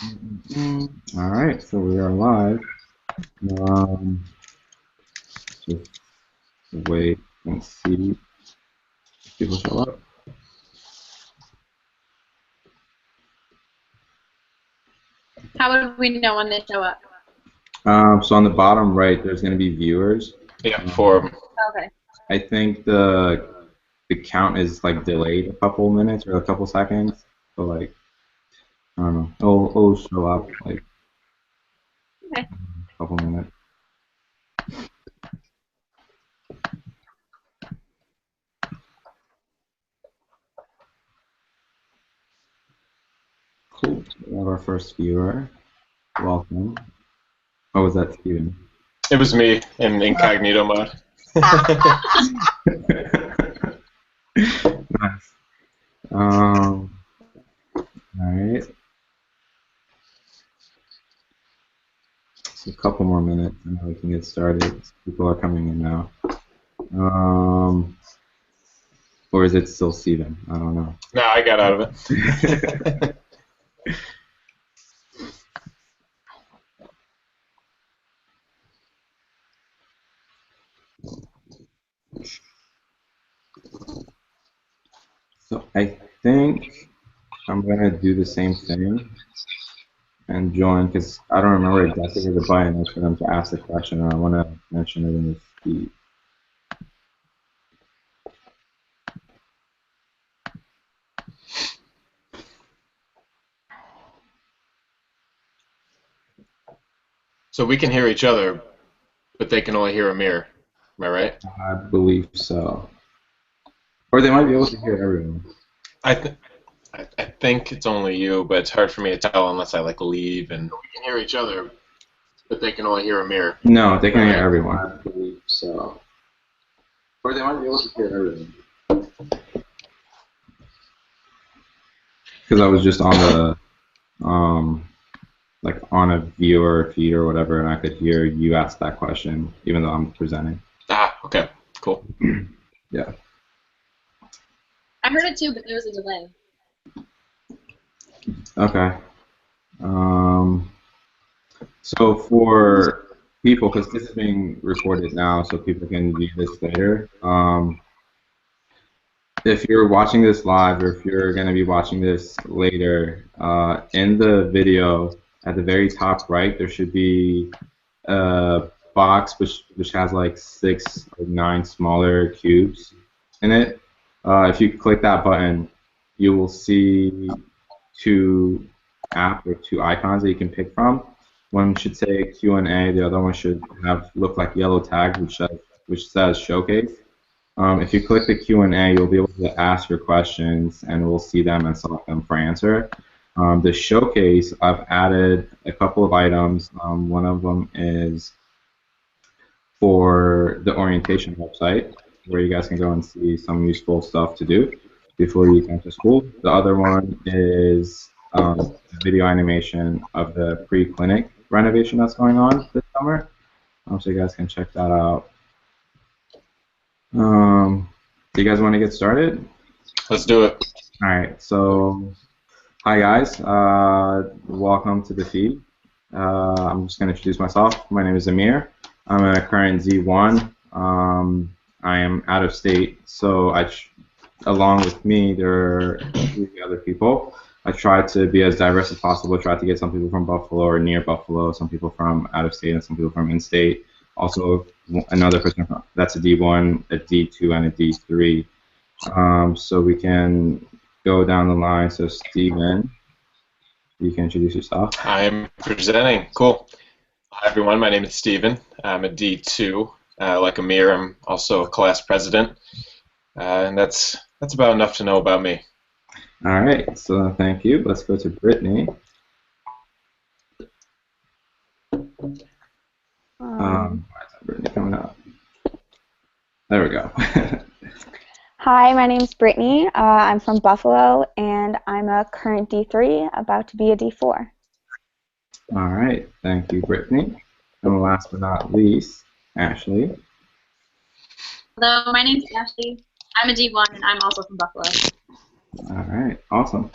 All right, so we are live. Um, just wait and see if people show up. How would we know when they show up? So on the bottom right, there's going to be viewers. Yeah, Um, Okay. I think the count is like delayed a couple minutes or a couple seconds. So like I don't know, it'll show up like Okay. a couple minutes. Cool. We have our first viewer. Welcome. Oh, was that Steven? it was me in incognito mode. Nice. All right. So a couple more minutes and then we can get started. People are coming in now. Or is it still Steven? I don't know. No, I got out of it. So I think I'm gonna do the same thing and join because I don't remember exactly where the button is for them to ask the question, and I want to mention it in the feed. So we can hear each other, but they can only hear Amir. Am I right? I believe so. Or they might be able to hear everyone. I, th- I think it's only you, but it's hard for me to tell unless I like leave and we can hear each other, but they can only hear Amir. No, they can hear everyone. I believe so. Or they might be able to hear everyone. Because I was just on the like on a viewer feed or whatever, and I could hear you ask that question, even though I'm presenting. Ah, okay, cool. Yeah. I heard it too, but there was a delay. Okay. So for people, because this is being recorded now, so people can view this later. If you're watching this live, or if you're going to be watching this later, in the video at the very top right, there should be a box which has like 6 or 9 smaller cubes in it. If you click that button, you will see 2 apps or 2 icons that you can pick from. One should say Q&A, the other one should look like yellow tags which says showcase. If you click the Q&A, you'll be able to ask your questions, and we'll see them and select them for answer. The showcase, I've added a couple of items. One of them is for the orientation website, where you guys can go and see some useful stuff to do before you come to school. The other one is video animation of the pre-clinic renovation that's going on this summer. So you guys can check that out. Do you guys want to get started? Let's do it. All right. So, hi guys. Welcome to the feed. I'm just going to introduce myself. My name is Amir. I'm a current Z1. I am out of state, so along with me, there are 3 other people. I try to be as diverse as possible. Try to get some people from Buffalo or near Buffalo, some people from out of state, and some people from in-state. Also, another person that's a D1, a D2, and a D3. So we can go down the line. So Steven, you can introduce yourself. I am presenting. Cool. Hi, everyone. My name is Steven. I'm a D2. Like Amir, I'm also a class president. And that's about enough to know about me. All right. So thank you. Let's go to Brittany. Why is that Brittany coming up? There we go. Hi, my name's Brittany. I'm from Buffalo, and I'm a current D3, about to be a D4. All right. Thank you, Brittany. And last but not least, Ashley. Hello, my name's Ashley. I'm a D1, and I'm also from Buffalo. All right. Awesome.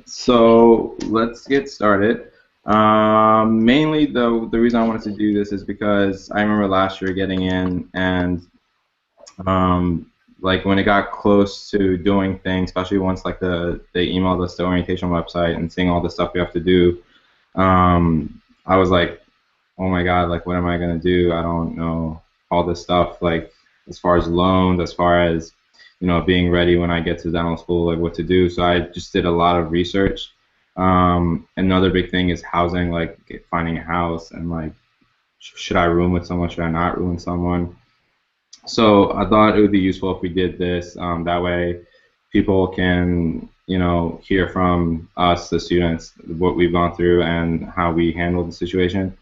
So let's get started. Mainly, the reason I wanted to do this is because I remember last year getting in and like when it got close to doing things, especially once like they emailed us the orientation website and seeing all the stuff we have to do, I was like, oh my God, like what am I gonna do? I don't know all this stuff, like as far as loans, as far as being ready when I get to dental school, like what to do. So I just did a lot of research. Another big thing is housing, like finding a house and like should I room with someone, should I not room with someone? So I thought it would be useful if we did this. That way, people can, hear from us, the students, what we've gone through and how we handled the situation.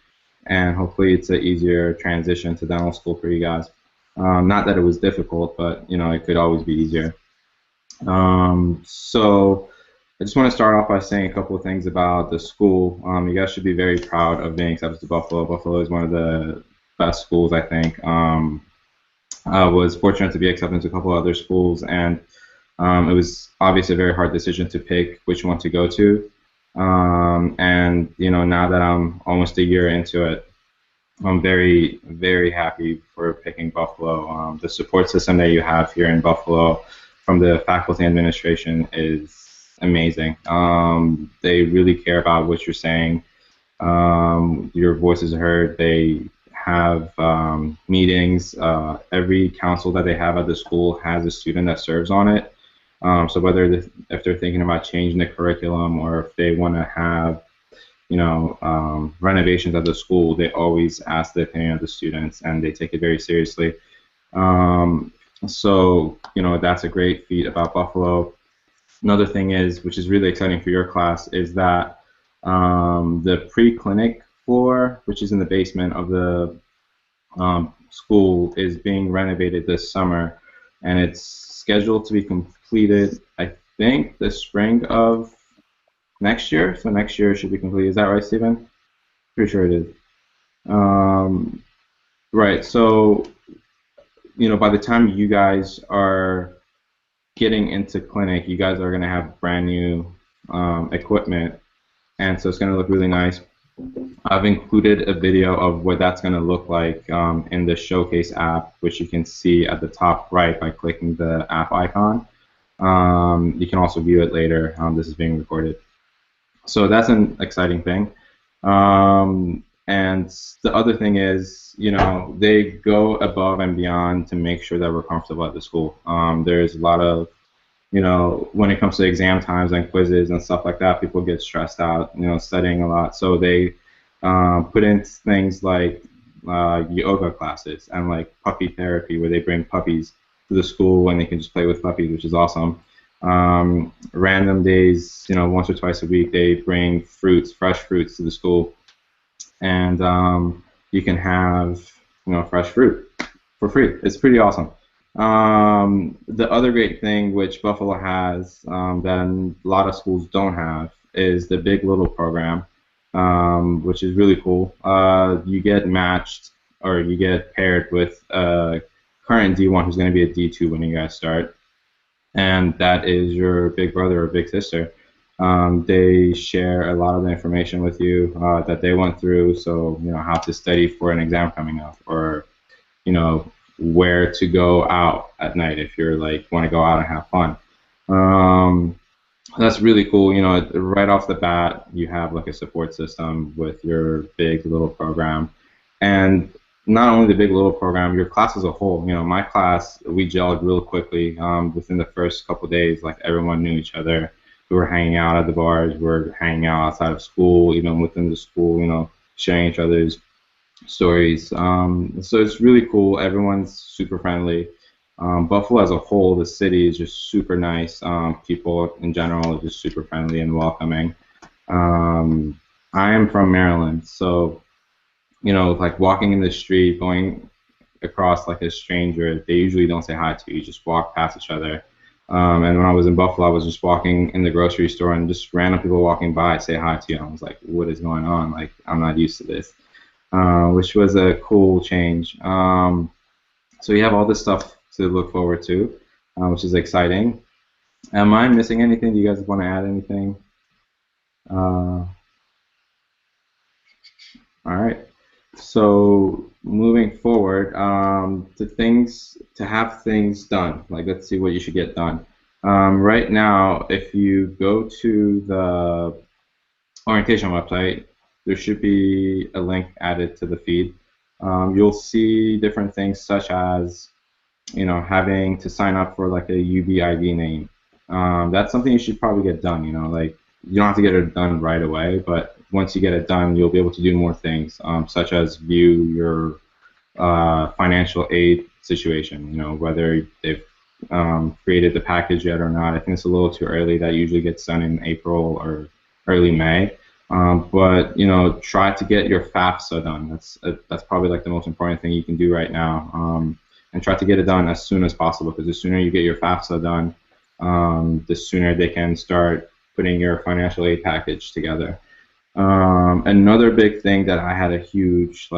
And hopefully, it's an easier transition to dental school for you guys. Not that it was difficult, but it could always be easier. So I just want to start off by saying a couple of things about the school. You guys should be very proud of being accepted to Buffalo. Buffalo is one of the best schools, I think. I was fortunate to be accepted to a couple of other schools, and it was obviously a very hard decision to pick which one to go to. And now that I'm almost a year into it, I'm very, very happy for picking Buffalo. The support system that you have here in Buffalo from the faculty and administration is amazing. They really care about what you're saying. Your voice is heard. They have meetings. Every council that they have at the school has a student that serves on it. So whether if they're thinking about changing the curriculum or if they want to have, renovations at the school, they always ask the opinion of the students and they take it very seriously. So that's a great feat about Buffalo. Another thing is, which is really exciting for your class, is that the pre-clinic floor, which is in the basement of the school, is being renovated this summer, and it's scheduled to be completed, I think, the spring of next year. So next year it should be complete. Is that right, Stephen? Pretty sure it is. Right. So by the time you guys are getting into clinic, you guys are going to have brand new equipment, and so it's going to look really nice. I've included a video of what that's going to look like in the Showcase app, which you can see at the top right by clicking the app icon. You can also view it later. This is being recorded. So that's an exciting thing. And the other thing is, they go above and beyond to make sure that we're comfortable at the school. There's a lot of, when it comes to exam times and quizzes and stuff like that, people get stressed out, studying a lot. So they put in things like yoga classes and like puppy therapy, where they bring puppies to the school and they can just play with puppies, which is awesome. Random days, once or twice a week, they bring fruits, fresh fruits to the school, and you can have, fresh fruit for free. It's pretty awesome. The other great thing which Buffalo has that a lot of schools don't have is the Big Little program, which is really cool. You get matched, or you get paired with a current D1 who's going to be a D2 when you guys start, and that is your big brother or big sister. They share a lot of the information with you that they went through, so how to study for an exam coming up, or where to go out at night if you're like want to go out and have fun. That's really cool. Right off the bat, you have like a support system with your Big Little program, and not only the Big Little program, your class as a whole. My class, we gelled real quickly. Within the first couple of days, like everyone knew each other. We were hanging out at the bars. We were hanging out outside of school, even within the school. Sharing each other's stories. So it's really cool. Everyone's super friendly. Buffalo as a whole, the city is just super nice. People in general are just super friendly and welcoming. I am from Maryland, so like walking in the street, going across like a stranger, they usually don't say hi to you. You just walk past each other. And when I was in Buffalo, I was just walking in the grocery store, and just random people walking by say hi to you. I was like, what is going on? Like, I'm not used to this. Which was a cool change. So you have all this stuff to look forward to, which is exciting. Am I missing anything? Do you guys want to add anything? All right. So moving forward, to have things done, like let's see what you should get done. Right now, if you go to the orientation website, there should be a link added to the feed. You'll see different things such as, having to sign up for like a UBID name. That's something you should probably get done. Like you don't have to get it done right away, but once you get it done, you'll be able to do more things, such as view your financial aid situation. Whether they've created the package yet or not. I think it's a little too early. That usually gets done in April or early May. But try to get your FAFSA done. That's probably like the most important thing you can do right now. And try to get it done as soon as possible, because the sooner you get your FAFSA done, the sooner they can start putting your financial aid package together. Another big thing that I had a huge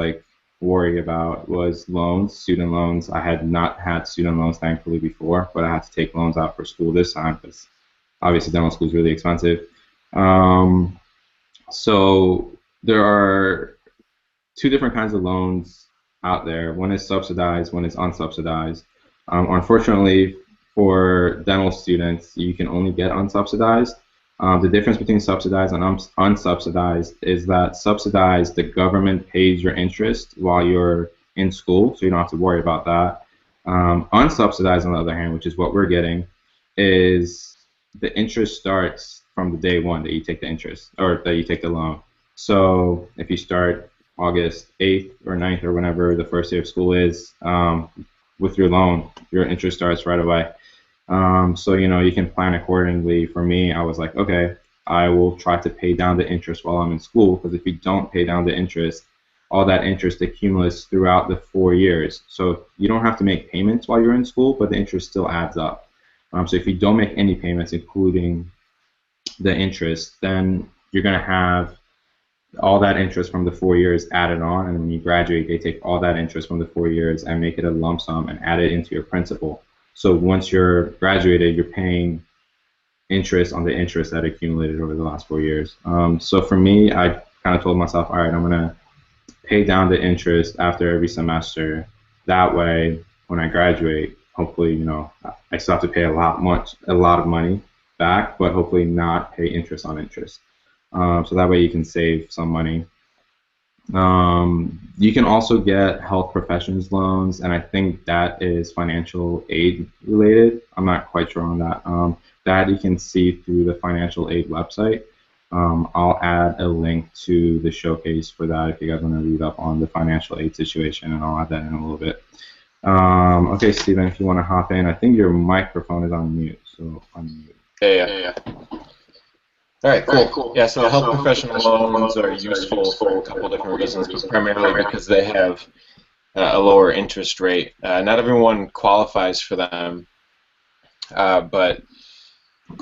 worry about was loans, student loans. I had not had student loans thankfully before, but I had to take loans out for school this time because obviously dental school is really expensive. So there are two different kinds of loans out there. One is subsidized, one is unsubsidized. Unfortunately, for dental students, you can only get unsubsidized. The difference between subsidized and unsubsidized is that subsidized, the government pays your interest while you're in school, so you don't have to worry about that. Unsubsidized, on the other hand, which is what we're getting, is the interest starts from the day one that you take the interest, or that you take the loan. So if you start August 8th or 9th or whenever the first day of school is, with your loan, your interest starts right away. So you can plan accordingly. For me, I was like, okay, I will try to pay down the interest while I'm in school, because if you don't pay down the interest, all that interest accumulates throughout the 4 years. So you don't have to make payments while you're in school, but the interest still adds up. So if you don't make any payments, including the interest, then you're going to have all that interest from the 4 years added on, and when you graduate, they take all that interest from the 4 years and make it a lump sum and add it into your principal. So once you're graduated, you're paying interest on the interest that accumulated over the last 4 years. So for me, I kind of told myself, all right, I'm going to pay down the interest after every semester. That way, when I graduate, hopefully, I still have to pay a lot of money back, but hopefully not pay interest on interest. So that way you can save some money. You can also get health professions loans, and I think that is financial aid related. I'm not quite sure on that. That you can see through the financial aid website. I'll add a link to the showcase for that if you guys want to read up on the financial aid situation, and I'll add that in a little bit. Okay, Steven, if you want to hop in, I think your microphone is on mute, so unmute. Yeah. All right, cool. Yeah, so health professional loans are useful for a couple different reasons, but primarily because they have a lower interest rate. Not everyone qualifies for them, but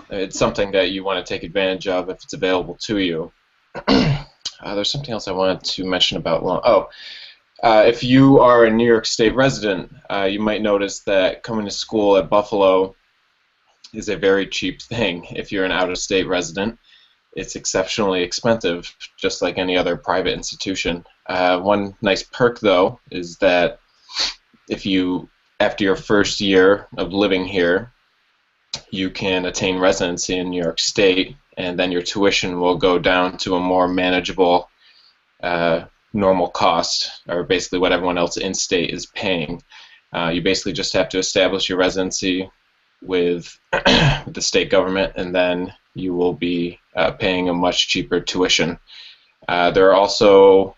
it's something that you want to take advantage of if it's available to you. There's something else I wanted to mention about loan. If you are a New York State resident, you might notice that coming to school at Buffalo is a very cheap thing. If you're an out-of-state resident, it's exceptionally expensive, just like any other private institution. One nice perk, though, is that if you, after your first year of living here, you can attain residency in New York State, and then your tuition will go down to a more manageable normal cost, or basically what everyone else in-state is paying. You basically just have to establish your residency with the state government, and then you will be paying a much cheaper tuition. There are also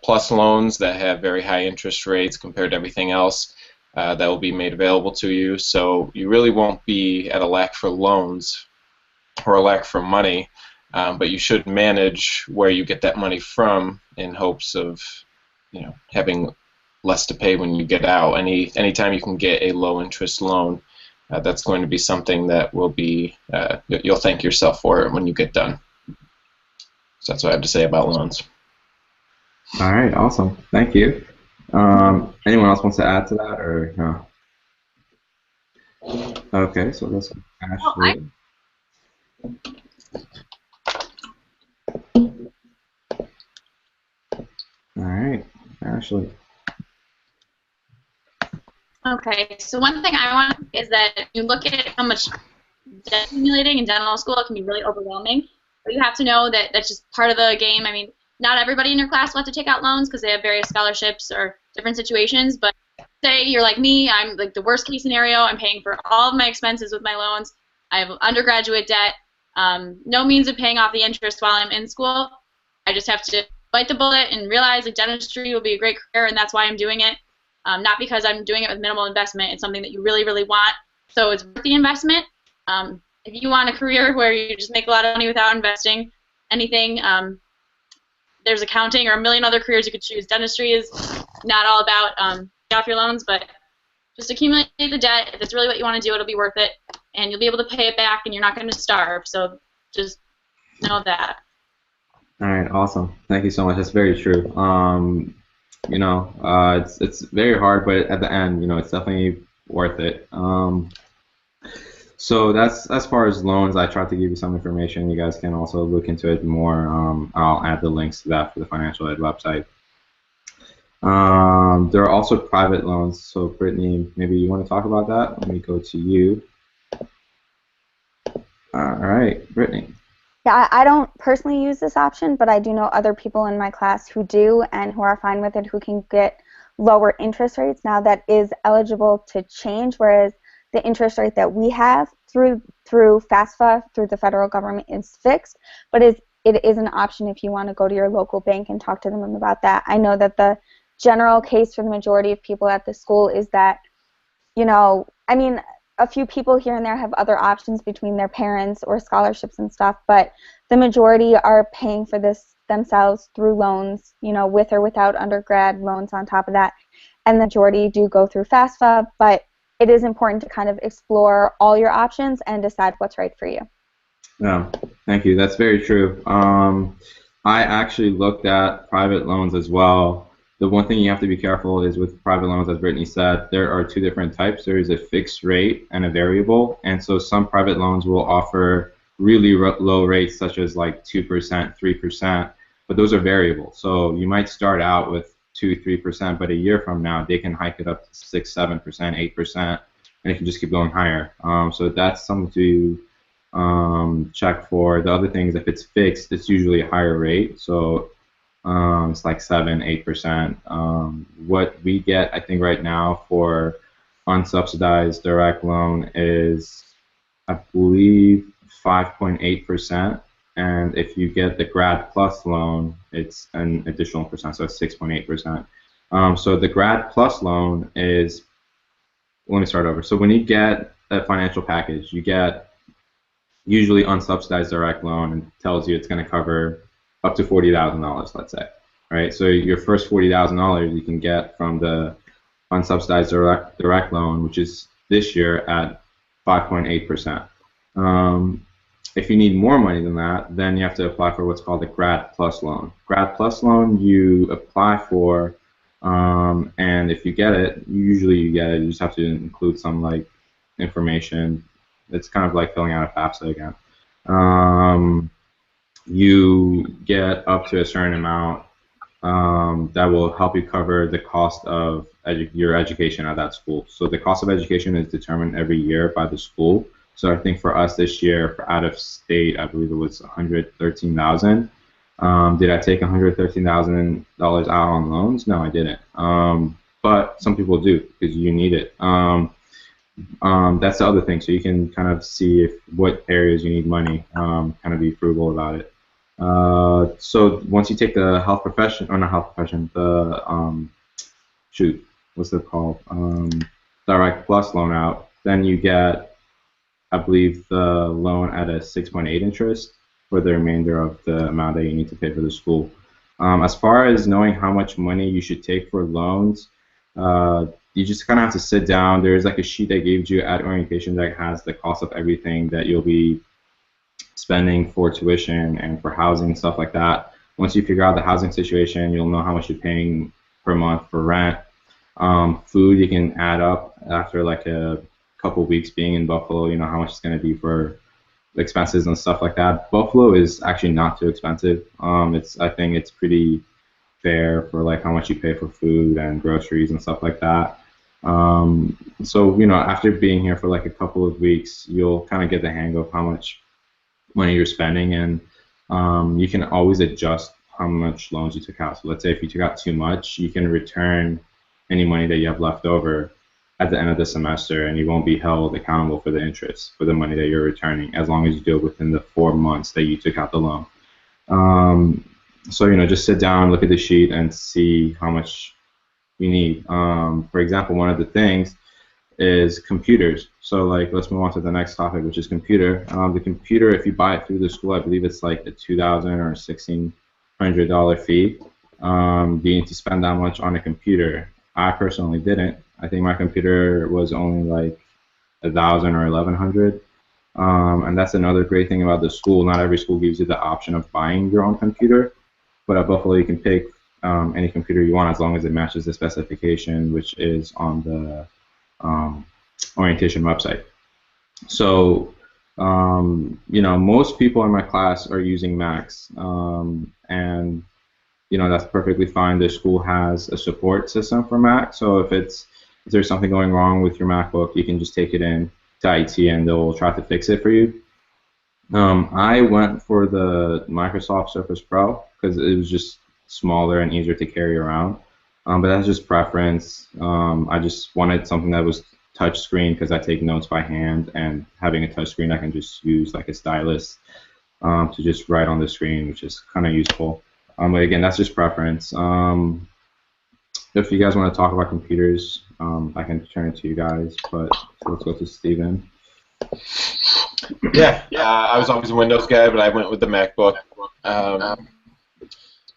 PLUS loans that have very high interest rates compared to everything else that will be made available to you, so you really won't be at a lack for loans or a lack for money, but you should manage where you get that money from in hopes of having less to pay when you get out. Anytime you can get a low interest loan, that's going to be something that will be, you'll thank yourself for it when you get done. So that's what I have to say about loans. All right, awesome. Thank you. Anyone else wants to add to that, or no? Okay, so let's Ashley. Ashley. Okay, so one thing I want to say is that you look at how much debt accumulating in dental school, it can be really overwhelming. But you have to know that that's just part of the game. I mean, not everybody in your class will have to take out loans because they have various scholarships or different situations. But say you're like me, I'm like the worst case scenario. I'm paying for all of my expenses with my loans. I have undergraduate debt, no means of paying off the interest while I'm in school. I just have to bite the bullet and realize that dentistry will be a great career, and that's why I'm doing it. Not because I'm doing it with minimal investment. It's something that you really, really want. So it's worth the investment. If you want a career where you just make a lot of money without investing anything, there's accounting or a million other careers you could choose. Dentistry is not all about pay off your loans, but just accumulate the debt. If it's really what you want to do, it'll be worth it, and you'll be able to pay it back, and you're not going to starve. So just know that. All right, awesome. Thank you so much. That's very true. You know, it's very hard, but at the end, you know, it's definitely worth it. So that's as far as loans. I tried to give you some information. You guys can also look into it more. I'll add the links to that for the Financial Aid website. There are also private loans. So Brittany, maybe you want to talk about that? Let me go to you. All right, Brittany. Yeah, I don't personally use this option, but I do know other people in my class who do and who are fine with it, who can get lower interest rates. Now that is eligible to change, whereas the interest rate that we have through FAFSA, through the federal government, is fixed, but it is an option if you want to go to your local bank and talk to them about that. I know that the general case for the majority of people at the school is that, you know, I mean, a few people here and there have other options between their parents or scholarships and stuff, but the majority are paying for this themselves through loans, you know, with or without undergrad loans on top of that, and the majority do go through FAFSA, but it is important to kind of explore all your options and decide what's right for you. Yeah, thank you. That's very true. I actually looked at private loans as well. The one thing you have to be careful is with private loans, as Brittany said, there are two different types. There is a fixed rate and a variable, and so some private loans will offer really low rates, such as like 2%, 3%, but those are variable. So you might start out with 2-3%, but a year from now they can hike it up to 6, 7%, 8%, and it can just keep going higher. So that's something to check for. The other thing is if it's fixed, it's usually a higher rate. So it's like 7, 8%. What we get, I think, right now for unsubsidized direct loan is, I believe, 5.8%. And if you get the Grad Plus loan, it's an additional percent, so it's 6.8%. So the Grad Plus loan is, let me start over. So when you get a financial package, you get usually unsubsidized direct loan, and it tells you it's going to cover up to $40,000, let's say. Right? So your first $40,000 you can get from the unsubsidized direct loan, which is this year at 5.8%. If you need more money than that, then you have to apply for what's called a Grad Plus loan. Grad Plus loan you apply for, and if you get it, usually you get it. You just have to include some like information. It's kind of like filling out a FAFSA again. You get up to a certain amount that will help you cover the cost of your education at that school. So the cost of education is determined every year by the school. So I think for us this year, for out of state, I believe it was $113,000. Did I take $113,000 out on loans? No, I didn't. But some people do because you need it. That's the other thing. So you can kind of see what areas you need money. Kind of be frugal about it. So once you take the health profession, or not health profession, the what's it called? Direct Plus loan out, then you get, I believe, the loan at a 6.8 interest for the remainder of the amount that you need to pay for the school. As far as knowing how much money you should take for loans, you just kind of have to sit down. There's like a sheet that gives you at orientation that has the cost of everything that you'll be spending for tuition and for housing and stuff like that. Once you figure out the housing situation, you'll know how much you're paying per month for rent. Food you can add up after like a couple weeks being in Buffalo. You know how much it's going to be for expenses and stuff like that. Buffalo is actually not too expensive. I think it's pretty fair for like how much you pay for food and groceries and stuff like that. So after being here for like a couple of weeks, you'll kind of get the hang of how much money you're spending, and you can always adjust how much loans you took out. So let's say if you took out too much, you can return any money that you have left over at the end of the semester, and you won't be held accountable for the interest for the money that you're returning, as long as you do it within the 4 months that you took out the loan. So just sit down, look at the sheet, and see how much you need. For example, one of the things is computers. So like, let's move on to the next topic, which is computer. The computer, if you buy it through the school, I believe it's like a $2,000 or $1,600 fee. Do you need to spend that much on a computer? I personally didn't. I think my computer was only like $1,000 or $1,100. And that's another great thing about the school. Not every school gives you the option of buying your own computer, but at Buffalo you can pick any computer you want as long as it matches the specification, which is on the orientation website. So, most people in my class are using Macs, and that's perfectly fine. The school has a support system for Mac, so if there's something going wrong with your MacBook, you can just take it in to IT and they'll try to fix it for you. I went for the Microsoft Surface Pro because it was just smaller and easier to carry around. But that's just preference. I just wanted something that was touch screen because I take notes by hand, and having a touch screen I can just use like a stylus to just write on the screen, which is kind of useful. But again, that's just preference. If you guys want to talk about computers, I can turn it to you guys, but let's go to Steven. Yeah, I was always a Windows guy, but I went with the MacBook.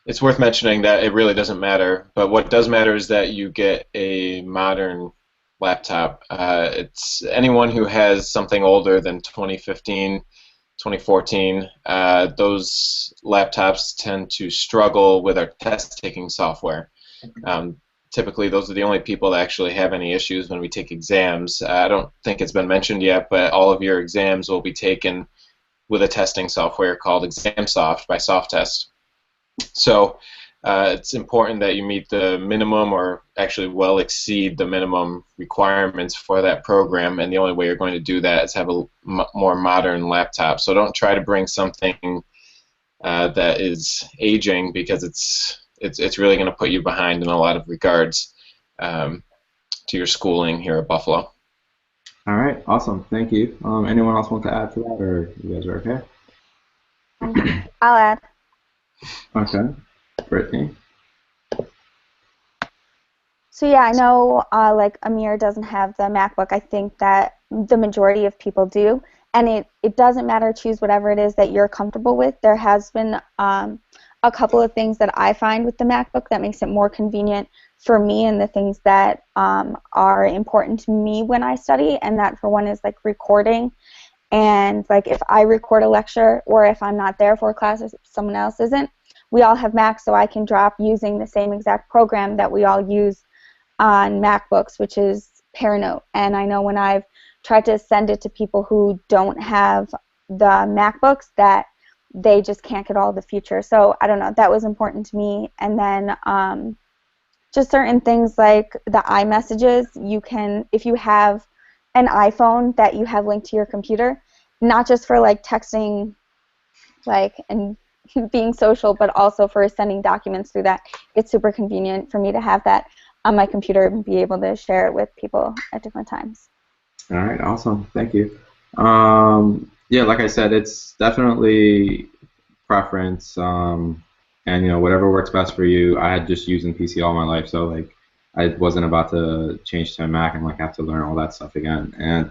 It's worth mentioning that it really doesn't matter, but what does matter is that you get a modern laptop. It's anyone who has something older than 2015, 2014, those laptops tend to struggle with our test-taking software. Typically, those are the only people that actually have any issues when we take exams. I don't think it's been mentioned yet, but all of your exams will be taken with a testing software called ExamSoft by Softtest. So it's important that you meet the minimum, or actually well exceed the minimum requirements for that program, and the only way you're going to do that is have a more modern laptop. So don't try to bring something that is aging, because it's really going to put you behind in a lot of regards to your schooling here at Buffalo. All right, awesome, thank you. Anyone else want to add to that, or you guys are okay? I'll add. Okay, Brittany. So yeah, I know like Amir doesn't have the MacBook. I think that the majority of people do, and it doesn't matter. Choose whatever it is that you're comfortable with. There has been a couple of things that I find with the MacBook that makes it more convenient for me, and the things that are important to me when I study, and that for one is like recording. And like if I record a lecture, or if I'm not there for a class, if someone else isn't, we all have Macs, so I can drop using the same exact program that we all use on MacBooks, which is Paranote. And I know when I've tried to send it to people who don't have the MacBooks, that they just can't get all the features. So I don't know, that was important to me. And then just certain things like the iMessages, you can, if you have an iPhone that you have linked to your computer, not just for like texting like and being social, but also for sending documents through that. It's super convenient for me to have that on my computer and be able to share it with people at different times. All right, awesome, thank you. Yeah, like I said, it's definitely preference, and whatever works best for you. I had just using PC all my life, so like I wasn't about to change to a Mac and like have to learn all that stuff again. And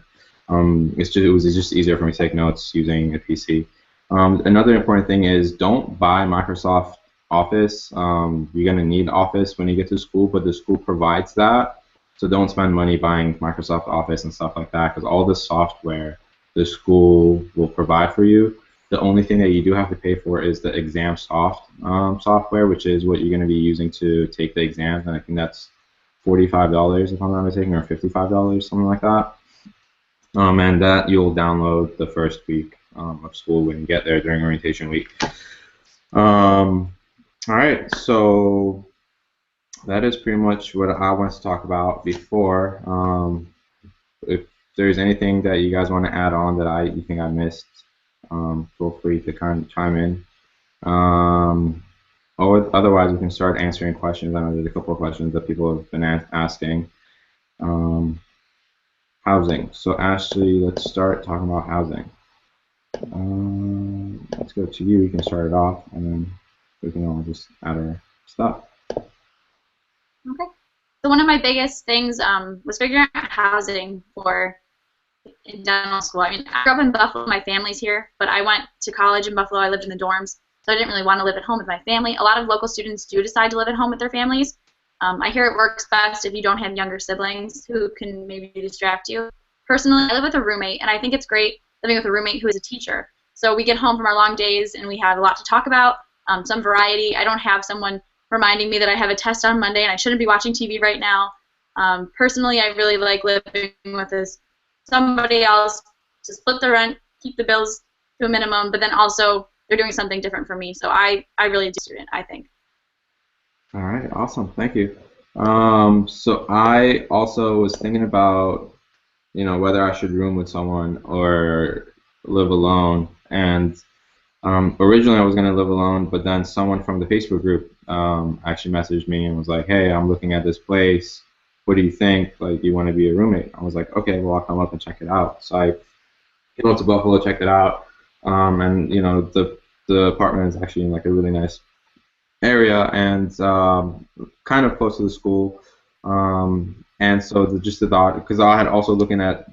it was just easier for me to take notes using a PC. Another important thing is don't buy Microsoft Office. You're gonna need Office when you get to school, but the school provides that, so don't spend money buying Microsoft Office and stuff like that, because all the software the school will provide for you. The only thing that you do have to pay for is the ExamSoft software, which is what you're going to be using to take the exams, and I think that's $45 if I'm not mistaken, or $55, something like that. And that you'll download the first week of school when you get there during orientation week. All right, so that is pretty much what I wanted to talk about before. If there's anything that you guys want to add on that you think I missed, feel free to kind of chime in. Or otherwise, we can start answering questions. I know there's a couple of questions that people have been asking. Um, Housing. So Ashley, let's start talking about housing. Let's go to you. You can start it off, and then we can all just add our stuff. Okay. So one of my biggest things was figuring out housing for in dental school. I mean, I grew up in Buffalo. My family's here, but I went to college in Buffalo. I lived in the dorms, so I didn't really want to live at home with my family. A lot of local students do decide to live at home with their families. I hear it works best if you don't have younger siblings who can maybe distract you. Personally, I live with a roommate, and I think it's great living with a roommate who is a teacher. So we get home from our long days, and we have a lot to talk about, some variety. I don't have someone reminding me that I have a test on Monday and I shouldn't be watching TV right now. Personally, I really like living with somebody else to split the rent, keep the bills to a minimum, but then also they're doing something different for me. So I really do student, I think. All right, awesome. Thank you. So I also was thinking about, whether I should room with someone or live alone. And originally I was going to live alone, but then someone from the Facebook group actually messaged me and was like, hey, I'm looking at this place. What do you think? Like, do you want to be a roommate? I was like, okay, well, I'll come up and check it out. So I came up to Buffalo, checked it out. And, the apartment is actually in like a really nice area and kind of close to the school. And so just the thought, because I had also looking at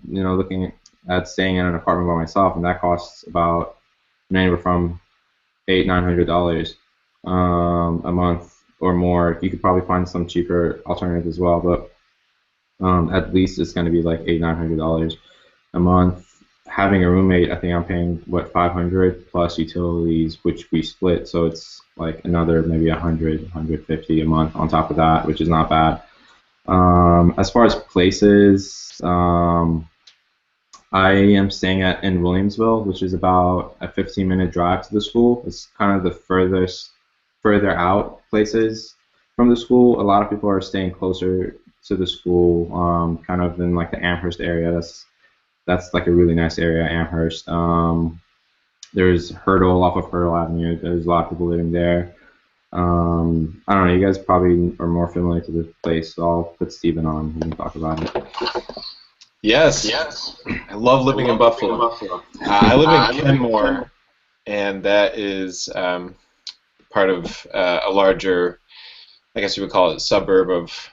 staying in an apartment by myself, and that costs about anywhere from $800-900 a month or more. You could probably find some cheaper alternatives as well, but at least it's going to be like $800-900 a month. Having a roommate, I think I'm paying $500 plus utilities, which we split, so it's like another maybe 100-150 a month on top of that, which is not bad. As far as places, I am staying in Williamsville, which is about a 15-minute drive to the school. It's kind of the further out places from the school. A lot of people are staying closer to the school, kind of in like the Amherst area. That's like a really nice area, Amherst. There's Hurdle off of Hurdle Avenue. There's a lot of people living there. I don't know. You guys probably are more familiar to this place, so I'll put Steven on. He can talk about it. Yes. I love living in Buffalo. I live in Kenmore, and that is part of a larger, I guess you would call it, suburb of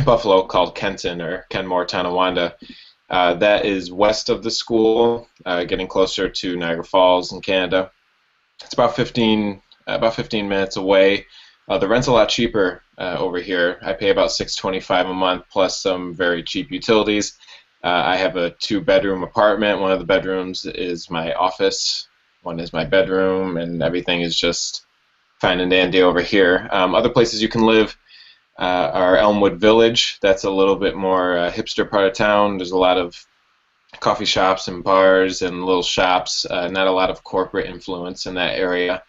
Buffalo called Kenton or Kenmore, Tonawanda. That is west of the school, getting closer to Niagara Falls in Canada. It's about 15 minutes away. The rent's a lot cheaper over here. I pay about $625 a month plus some very cheap utilities. I have a 2-bedroom apartment. One of the bedrooms is my office. One is my bedroom, and everything is just fine and dandy over here. Other places you can live are Elmwood Village. That's a little bit more hipster part of town. There's a lot of coffee shops and bars and little shops. Not a lot of corporate influence in that area.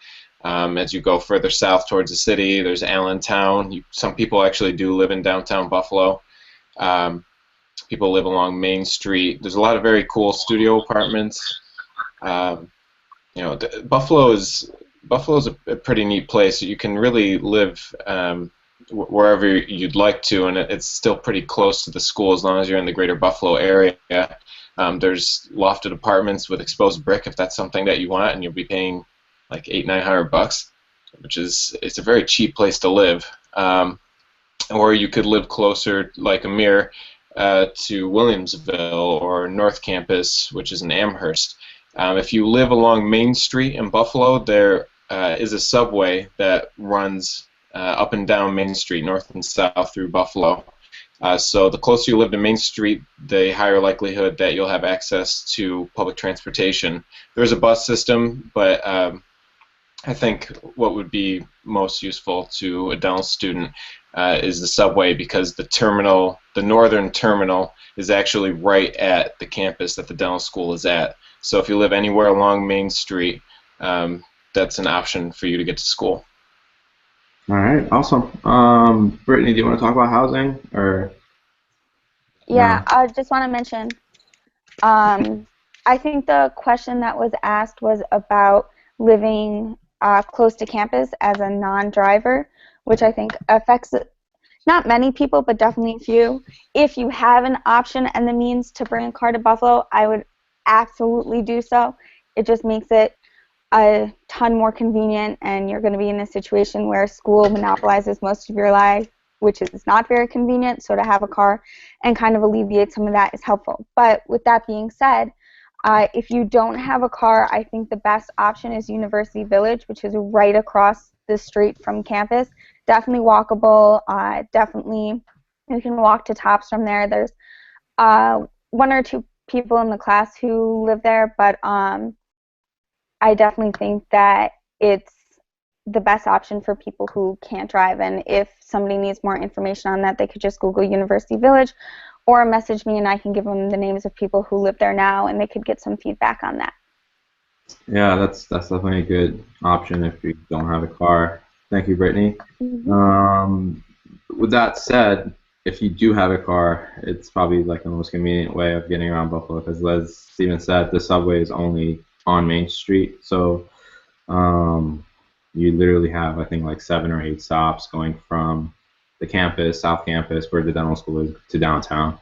As you go further south towards the city, there's Allentown. Some people actually do live in downtown Buffalo. People live along Main Street. There's a lot of very cool studio apartments. Buffalo is a pretty neat place. You can really live wherever you'd like to, and it's still pretty close to the school as long as you're in the greater Buffalo area. There's lofted apartments with exposed brick if that's something that you want, and you'll be paying like $800-900, it's a very cheap place to live. Or you could live closer, like Amir, to Williamsville or North Campus, which is in Amherst. If you live along Main Street in Buffalo, there is a subway that runs up and down Main Street, north and south through Buffalo. So the closer you live to Main Street, the higher likelihood that you'll have access to public transportation. There's a bus system, but I think what would be most useful to a dental student is the subway, because the northern terminal is actually right at the campus that the dental school is at. So if you live anywhere along Main Street, that's an option for you to get to school. All right, awesome. Brittany, do you want to talk about housing or Yeah, no? I just want to mention, I think the question that was asked was about living close to campus as a non-driver, which I think affects not many people, but definitely a few. If you have an option and the means to bring a car to Buffalo, I would absolutely do so. It just makes it a ton more convenient, and you're going to be in a situation where school monopolizes most of your life, which is not very convenient. So to have a car and kind of alleviate some of that is helpful. But with that being said, if you don't have a car, I think the best option is University Village, which is right across the street from campus. Definitely walkable. Definitely, you can walk to Tops from there. There's one or two people in the class who live there, but I definitely think that it's the best option for people who can't drive. And if somebody needs more information on that, they could just Google University Village or message me and I can give them the names of people who live there now and they could get some feedback on that. Yeah, that's definitely a good option if you don't have a car. Thank you, Brittany. With that said, if you do have a car, it's probably like the most convenient way of getting around Buffalo because, as Steven said, the subway is only on Main Street, so you literally have, I think, like 7 or 8 stops going from the campus, South Campus, where the dental school is, to downtown.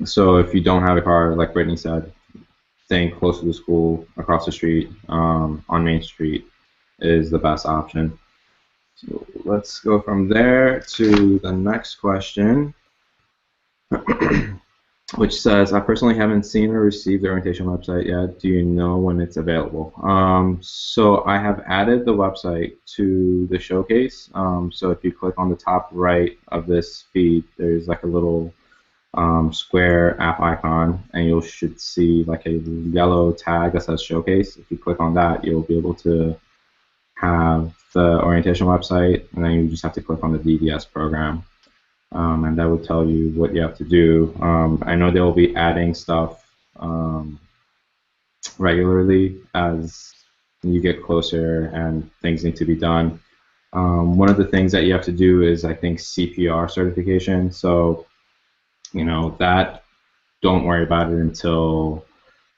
So if you don't have a car, like Brittany said, staying close to the school across the street on Main Street is the best option. So let's go from there to the next question, which says, I personally haven't seen or received the orientation website yet. Do you know when it's available? So I have added the website to the showcase. So if you click on the top right of this feed, there's like a little square app icon, and you should see like a yellow tag that says showcase. If you click on that, you'll be able to have the orientation website, and then you just have to click on the DDS program, and that will tell you what you have to do. I know they'll be adding stuff regularly as you get closer and things need to be done. One of the things that you have to do is, I think, CPR certification. So that, don't worry about it until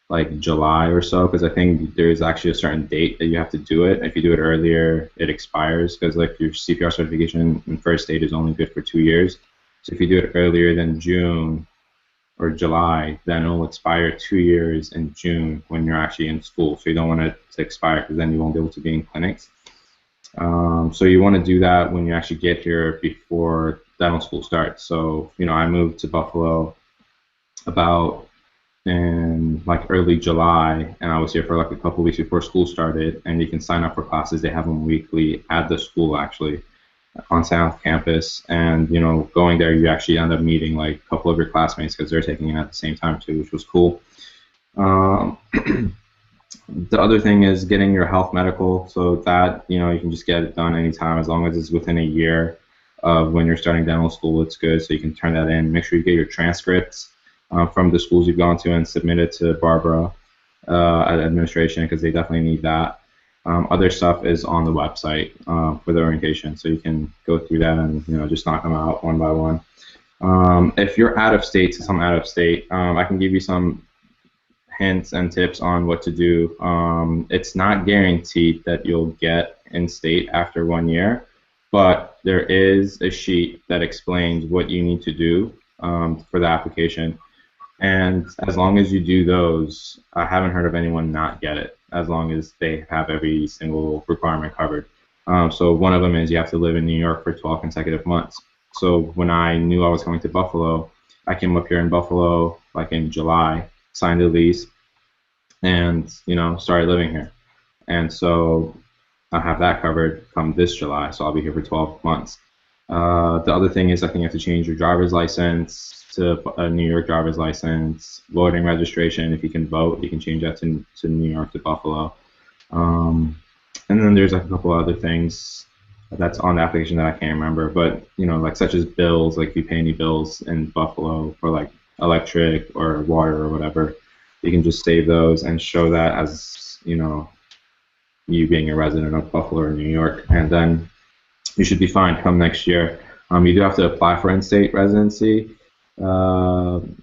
like July or so, because I think there's actually a certain date that you have to do it. If you do it earlier, it expires, because like your CPR certification in first aid is only good for 2 years. So if you do it earlier than June or July, then it'll expire 2 years in June when you're actually in school. So you don't want it to expire, because then you won't be able to be in clinics. So you want to do that when you actually get here before dental school starts. So I moved to Buffalo about in like early July, and I was here for like a couple weeks before school started. And you can sign up for classes. They have them weekly at the school, actually, on South Campus. And going there, you actually end up meeting like a couple of your classmates because they're taking it at the same time too, which was cool. The other thing is getting your health medical, so that you can just get it done anytime as long as it's within a year of when you're starting dental school. It's good, so you can turn that in. Make sure you get your transcripts from the schools you've gone to and submit it to Barbara at administration, because they definitely need that. Other stuff is on the website for the orientation, so you can go through that and just knock them out one by one. If you're out of state, since I'm out of state, I can give you some hints and tips on what to do. It's not guaranteed that you'll get in state after 1 year, but there is a sheet that explains what you need to do for the application. And as long as you do those, I haven't heard of anyone not get it, as long as they have every single requirement covered. So one of them is you have to live in New York for 12 consecutive months. So when I knew I was coming to Buffalo, I came up here in Buffalo like in July, signed a lease, and started living here. And so I'll have that covered come this July, so I'll be here for 12 months. The other thing is, I think you have to change your driver's license to a New York driver's license. Voting registration, if you can vote, you can change that to New York to Buffalo. And then there's like a couple other things that's on the application that I can't remember, but like such as bills, like if you pay any bills in Buffalo for like electric or water or whatever, you can just save those and show that as you being a resident of Buffalo or New York, and then you should be fine come next year. You do have to apply for in-state residency when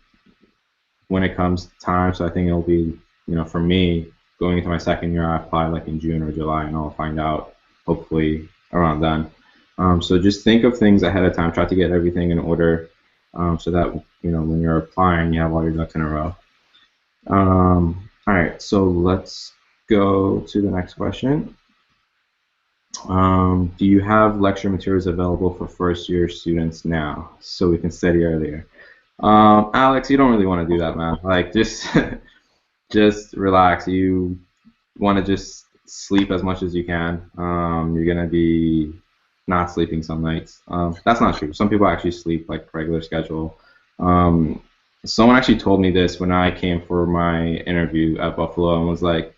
it comes time, so I think it'll be, for me, going into my second year, I apply like in June or July, and I'll find out hopefully around then. So just think of things ahead of time. Try to get everything in order so that when you're applying, you have all your ducks in a row. All right, so let's go to the next question. Do you have lecture materials available for first-year students now, so we can study earlier? Alex, you don't really want to do that, man. Like, just relax. You want to just sleep as much as you can. You're gonna be not sleeping some nights. That's not true. Some people actually sleep like regular schedule. Someone actually told me this when I came for my interview at Buffalo, and was at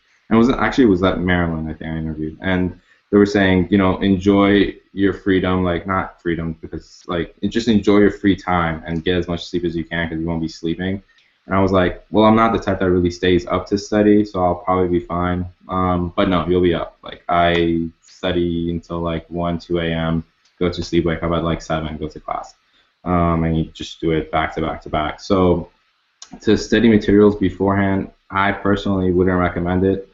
Maryland, I think I interviewed, and they were saying, enjoy your freedom, like not freedom, because like just enjoy your free time and get as much sleep as you can because you won't be sleeping. And I was like, well, I'm not the type that really stays up to study, so I'll probably be fine. But no, you'll be up. Like I study until like 1, 2 a.m., go to sleep, wake up at like 7, go to class. And you just do it back to back to back. So to study materials beforehand, I personally wouldn't recommend it,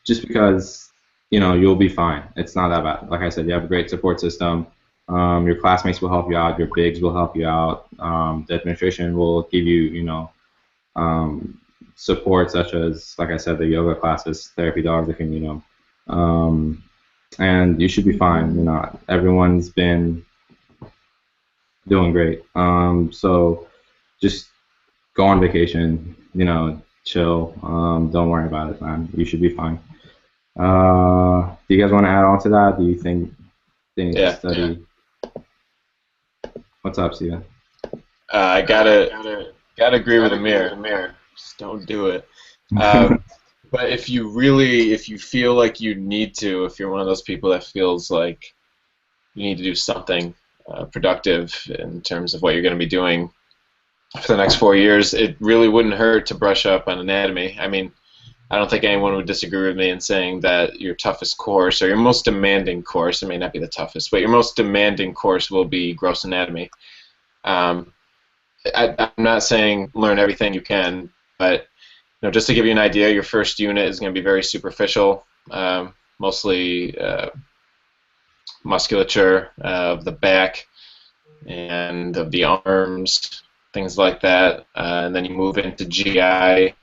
just because you'll be fine. It's not that bad. Like I said, you have a great support system. Your classmates will help you out. Your bigs will help you out. The administration will give you, support such as, like I said, the yoga classes, therapy dogs, if you need them. And you should be fine. Everyone's been doing great. So just go on vacation. Chill. Don't worry about it, man. You should be fine. Do you guys want to add on to that? Do you think they need to study? Yeah. What's up, Steven? I gotta agree with Amir. Just don't do it. But if you feel like you need to, if you're one of those people that feels like you need to do something productive in terms of what you're going to be doing for the next 4 years, it really wouldn't hurt to brush up on anatomy. I mean, I don't think anyone would disagree with me in saying that your toughest course, or your most demanding course, it may not be the toughest, but your most demanding course will be gross anatomy. I'm not saying learn everything you can, but just to give you an idea, your first unit is going to be very superficial, mostly musculature of the back and of the arms, things like that, and then you move into GI,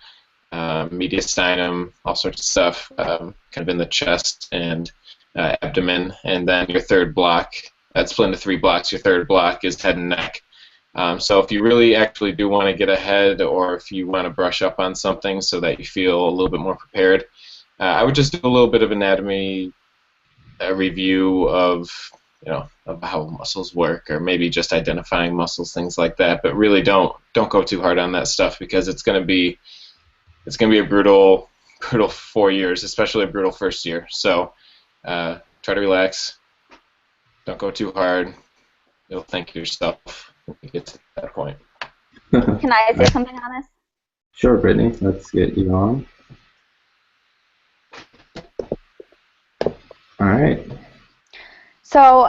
mediastinum, all sorts of stuff, kind of in the chest and abdomen, and then your third block, that's split into 3 blocks. Your third block is head and neck. So if you really actually do want to get ahead, or if you want to brush up on something so that you feel a little bit more prepared, I would just do a little bit of anatomy review of of how muscles work, or maybe just identifying muscles, things like that. But really don't go too hard on that stuff, because it's going to be a brutal 4 years, especially a brutal first year. So try to relax. Don't go too hard. You'll thank yourself when you get to that point. Can I say something on this? Sure, Brittany. Let's get you on. All right. So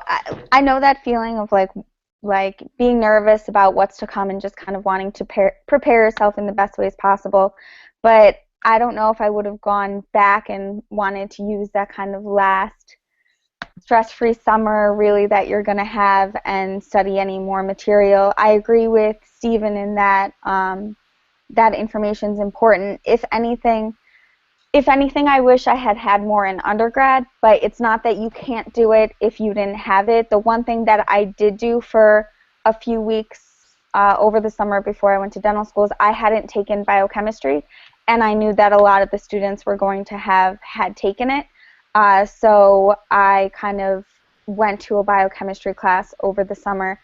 I know that feeling of like being nervous about what's to come and just kind of wanting to prepare yourself in the best ways possible. But I don't know if I would have gone back and wanted to use that kind of last stress-free summer really that you're going to have and study any more material. I agree with Steven in that that information is important. If anything, I wish I had had more in undergrad, but it's not that you can't do it if you didn't have it. The one thing that I did do for a few weeks over the summer before I went to dental school is I hadn't taken biochemistry, and I knew that a lot of the students were going to had taken it. So I kind of went to a biochemistry class over the summer,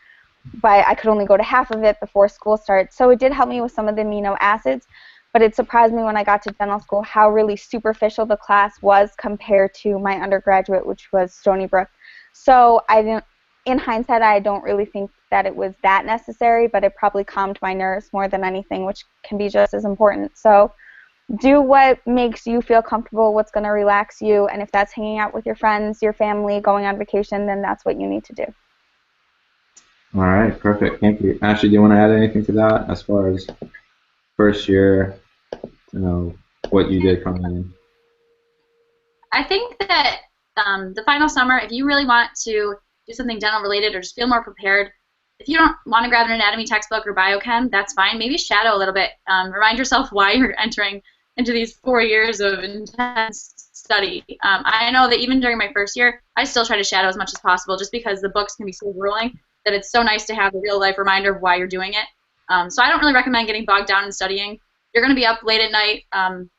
but I could only go to half of it before school starts. So it did help me with some of the amino acids, but it surprised me when I got to dental school how really superficial the class was compared to my undergraduate, which was Stony Brook. So in hindsight, I don't really think that it was that necessary, but it probably calmed my nerves more than anything, which can be just as important. So do what makes you feel comfortable, what's going to relax you, and if that's hanging out with your friends, your family, going on vacation, then that's what you need to do. All right, perfect. Thank you. Ashley, do you want to add anything to that as far as first year, what you did coming in? I think that the final summer, if you really want to do something dental related or just feel more prepared, if you don't want to grab an anatomy textbook or biochem, that's fine. Maybe shadow a little bit. Remind yourself why you're entering into these 4 years of intense study. I know that even during my first year, I still try to shadow as much as possible just because the books can be so grueling that it's so nice to have a real-life reminder of why you're doing it. So I don't really recommend getting bogged down in studying. You're going to be up late at night,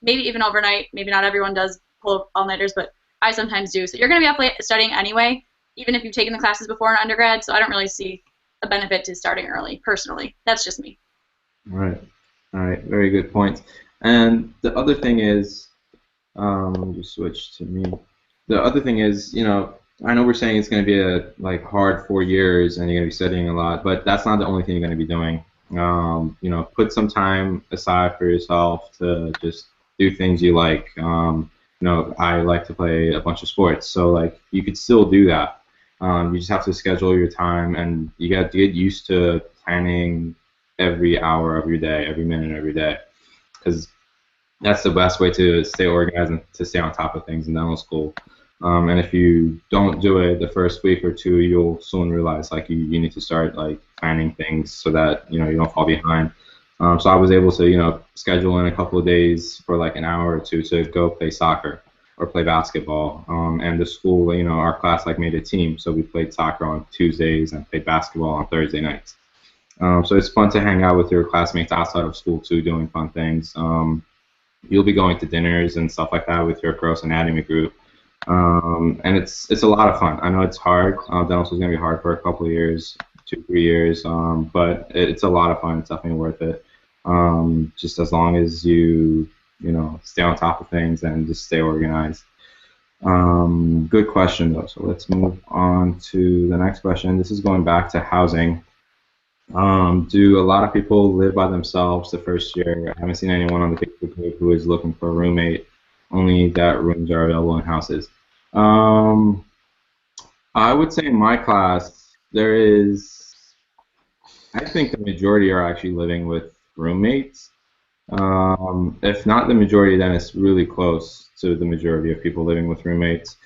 maybe even overnight. Maybe not everyone does pull all-nighters, but I sometimes do. So you're going to be up late studying anyway, even if you've taken the classes before in undergrad, so I don't really see a benefit to starting early, personally. That's just me. All right, very good point. And the other thing is, let me just switch to me. The other thing is, I know we're saying it's going to be a hard 4 years and you're going to be studying a lot, but that's not the only thing you're going to be doing. Put some time aside for yourself to just do things you like. I like to play a bunch of sports, so you could still do that. You just have to schedule your time, and you got to get used to planning every hour of your day, every minute of your day, because that's the best way to stay organized and to stay on top of things in dental school. And if you don't do it the first week or two, you'll soon realize you need to start planning things so that you don't fall behind. So I was able to schedule in a couple of days for an hour or two to go play soccer or play basketball. And the school, our class made a team, so we played soccer on Tuesdays and played basketball on Thursday nights. So it's fun to hang out with your classmates outside of school too, doing fun things. You'll be going to dinners and stuff like that with your gross anatomy group. And it's a lot of fun. I know it's hard. Dental school is going to be hard for a couple of years, 2-3 years, but it's a lot of fun. It's definitely worth it. Just as long as you stay on top of things and just stay organized. Good question though. So let's move on to the next question. This is going back to housing. Do a lot of people live by themselves the first year? I haven't seen anyone on the Facebook group who is looking for a roommate, only that rooms are available in houses. I would say in my class, I think the majority are actually living with roommates. If not the majority, then it's really close to the majority of people living with roommates.